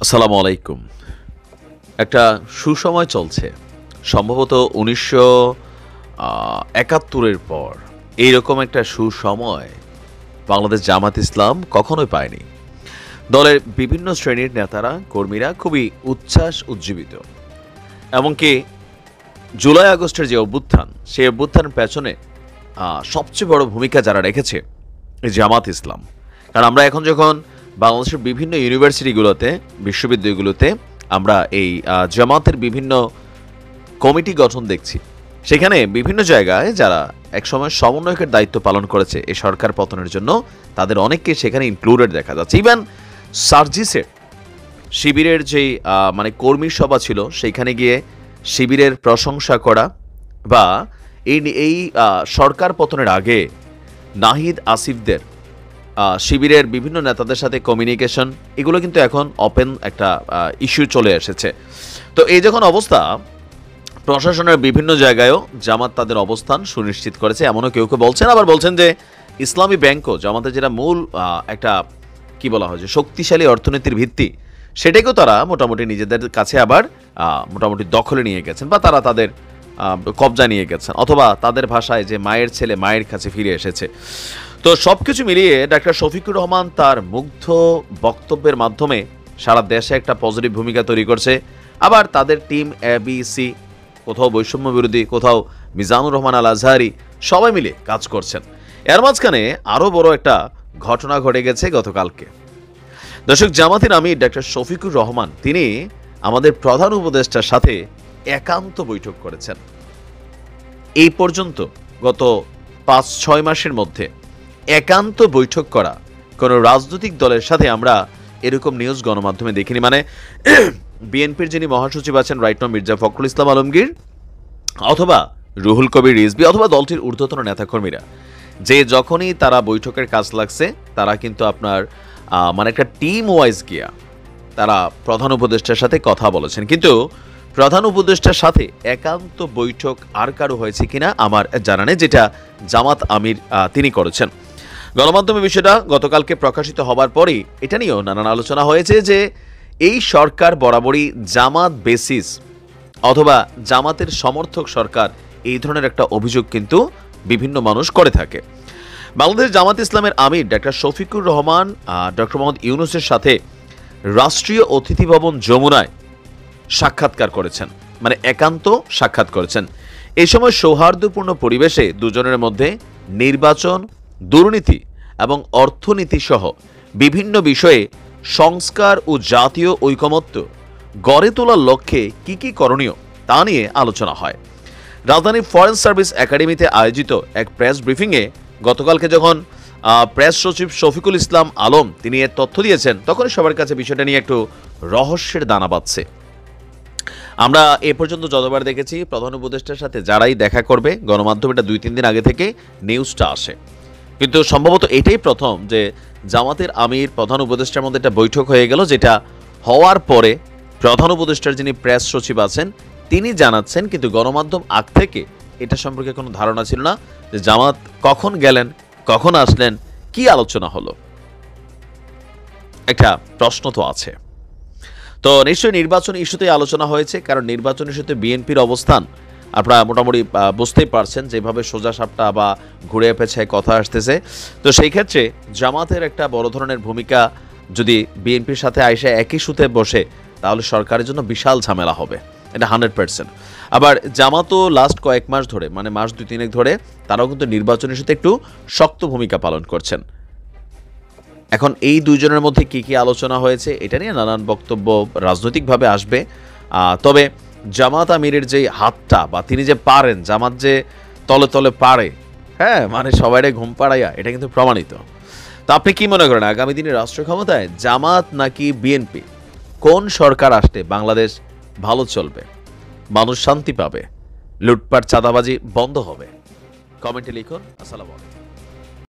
আসসালামু আলাইকুম। একটা সুসময় চলছে। সম্ভবত ১৯৭১ পর এইরকম একটা সুসময় বাংলাদেশ জামাত ইসলাম কখনোই পায়নি। দলের বিভিন্ন শ্রেণীর নেতারা, কর্মীরা খুবই উচ্ছ্বাস উজ্জীবিত। এমনকি জুলাই আগস্টের যে অভ্যুত্থান, সেই অভ্যুত্থানের পেছনে সবচেয়ে বড় ভূমিকা যারা রেখেছে এই জামাত ইসলাম। কারণ আমরা এখন যখন বাংলাদেশের বিভিন্ন ইউনিভার্সিটিগুলোতে, বিশ্ববিদ্যালয়গুলোতে আমরা এই জামাতের বিভিন্ন কমিটি গঠন দেখছি, সেখানে বিভিন্ন জায়গায় যারা একসময় সমন্বয়কের দায়িত্ব পালন করেছে এই সরকার পতনের জন্য, তাদের অনেককে সেখানে ইনক্লুডেড দেখা যাচ্ছে। ইভেন সার্জিসের শিবিরের যেই কর্মী সভা ছিল, সেইখানে গিয়ে শিবিরের প্রশংসা করা বা এই সরকার পতনের আগে নাহিদ আসিফদের শিবিরের বিভিন্ন নেতাদের সাথে কমিউনিকেশন, এগুলো কিন্তু এখন ওপেন একটা ইস্যু চলে এসেছে। তো এই যখন অবস্থা, প্রশাসনের বিভিন্ন জায়গায়ও জামাত তাদের অবস্থান সুনিশ্চিত করেছে, এমনও কেউ কেউ বলছেন। আবার বলছেন যে ইসলামী ব্যাংকও জামাতের যেটা মূল একটা কি বলা হয় যে শক্তিশালী অর্থনীতির ভিত্তি, সেটাকেও তারা মোটামুটি নিজেদের কাছে আবার মোটামুটি দখলে নিয়ে গেছেন বা তারা তাদের কবজা নিয়ে গেছেন, অথবা তাদের ভাষায় যে মায়ের ছেলে মায়ের কাছে ফিরে এসেছে। তো সবকিছু মিলিয়ে ডাক্তার শফিকুর রহমান তার মুগ্ধ বক্তব্যের মাধ্যমে সারা দেশে একটা পজিটিভ ভূমিকা তৈরি করছে। আবার তাদের টিম ABC, কোথাও বৈষম্য বিরোধী, কোথাও মিজানুর রহমান আল আজহারি, সবাই মিলে কাজ করছেন। এর মাঝখানে আরও বড় একটা ঘটনা ঘটে গেছে গতকালকে। দর্শক, জামাতের আমির ডাক্তার শফিকুর রহমান তিনি আমাদের প্রধান উপদেষ্টার সাথে একান্ত বৈঠক করেছেন। এই পর্যন্ত গত ৫-৬ মাসের মধ্যে একান্ত বৈঠক করা কোনো রাজনৈতিক দলের সাথে আমরা এরকম নিউজ গণমাধ্যমে দেখিনি। বিএনপির যিনি মহাসচিব আছেন রাইট নাও মির্জা ফখরুল ইসলাম আলমগীর, অথবা রুহুল কবির রিজভী, অথবা দলটির ঊর্ধ্বতন নেতাকর্মীরা, যে যখনই তারা বৈঠকের কাজ লাগছে, তারা কিন্তু আপনার একটা টিম ওয়াইজ গিয়া তারা প্রধান উপদেষ্টার সাথে কথা বলেছেন। কিন্তু প্রধান উপদেষ্টার সাথে একান্ত বৈঠক আর কারো হয়েছে কিনা আমার জানা নেই, যেটা জামাত আমির তিনি করেছেন। গণমাধ্যমে বিষয়টা গতকালকে প্রকাশিত হবার পরই এটা নিয়েও নানান আলোচনা হয়েছে যে এই সরকার বরাবরই জামাত বেসিস অথবা জামাতের সমর্থক সরকার, এই ধরনের একটা অভিযোগ কিন্তু বিভিন্ন মানুষ করে থাকে। বাংলাদেশ জামাত ইসলামের আমির ডাক্তার শফিকুর রহমান ডক্টর মোহাম্মদ ইউনূসের সাথে রাষ্ট্রীয় অতিথি ভবন যমুনায় সাক্ষাৎকার করেছেন, একান্ত সাক্ষাৎ করেছেন। এই সময় সৌহার্দ্যপূর্ণ পরিবেশে দুজনের মধ্যে নির্বাচন, দুর্নীতি এবং অর্থনীতি সহ বিভিন্ন বিষয়ে সংস্কার ও জাতীয় ঐকমত্য গড়ে তোলার লক্ষ্যে কি কি করণীয় তা নিয়ে আলোচনা হয়। রাজধানীর ফরেন সার্ভিস একাডেমিতে আয়োজিত এক প্রেস ব্রিফিংয়ে গতকালকে যখন প্রেস সচিব শফিকুল ইসলাম আলম তিনি এর তথ্য দিয়েছেন, তখনই সবার কাছে বিষয়টা নিয়ে একটু রহস্যের দানা বাঁধছে। আমরা এ পর্যন্ত যতবার দেখেছি প্রধান উপদেষ্টার সাথে যারাই দেখা করবে, গণমাধ্যমে এটা 2-3 দিন আগে থেকে নিউজটা আসে, কিন্তু সম্ভবত এটাই প্রথম যে জামাতের আমির প্রধান উপদেষ্টার মধ্যে একটা বৈঠক হয়ে গেল, যেটা হওয়ার পরে প্রধান উপদেষ্টার যিনি প্রেস সচিব আছেন তিনি জানাচ্ছেন, কিন্তু গণমাধ্যম আগ থেকে এটা সম্পর্কে কোনো ধারণা ছিল না যে জামাত কখন গেলেন, কখন আসলেন, কি আলোচনা হলো। একটা প্রশ্ন তো আছে। তো নিশ্চয়ই নির্বাচন ইস্যুতেই আলোচনা হয়েছে, কারণ নির্বাচন ইস্যুতে বিএনপির অবস্থান আপনারা মোটামুটি বুঝতেই পারছেন, যেভাবে সোজা সাপটা বা ঘুরে পেছায় কথা আসতেছে। তো সেই ক্ষেত্রে জামাতের একটা বড় ধরনের ভূমিকা যদি বিএনপির সাথে আইসা একই সুতে বসে, তাহলে সরকারের জন্য বিশাল ঝামেলা হবে, এটা 100%। আবার জামাতও লাস্ট কয়েক মাস ধরে, মাস 2-3 ধরে, তারাও কিন্তু নির্বাচন ইস্যুতে একটু শক্ত ভূমিকা পালন করছেন। এখন এই দুইজনের মধ্যে কি কি আলোচনা হয়েছে এটা নিয়ে নানান বক্তব্য রাজনৈতিকভাবে আসবে। তবে জামাত আমিরের যে হাতটা, বা তিনি যে পারেন, জামাত যে তলে তলে পারে, হ্যাঁ, সবাইরে ঘুম পাড়াইয়া, এটা কিন্তু প্রমাণিত। তো আপনি কি মনে করেন আগামী দিনে রাষ্ট্র ক্ষমতায় জামাত নাকি বিএনপি, কোন সরকার আসলে বাংলাদেশ ভালো চলবে, মানুষ শান্তি পাবে, লুটপাট চাঁদাবাজি বন্ধ হবে? কমেন্টে লিখুন। আসসালামু আলাইকুম।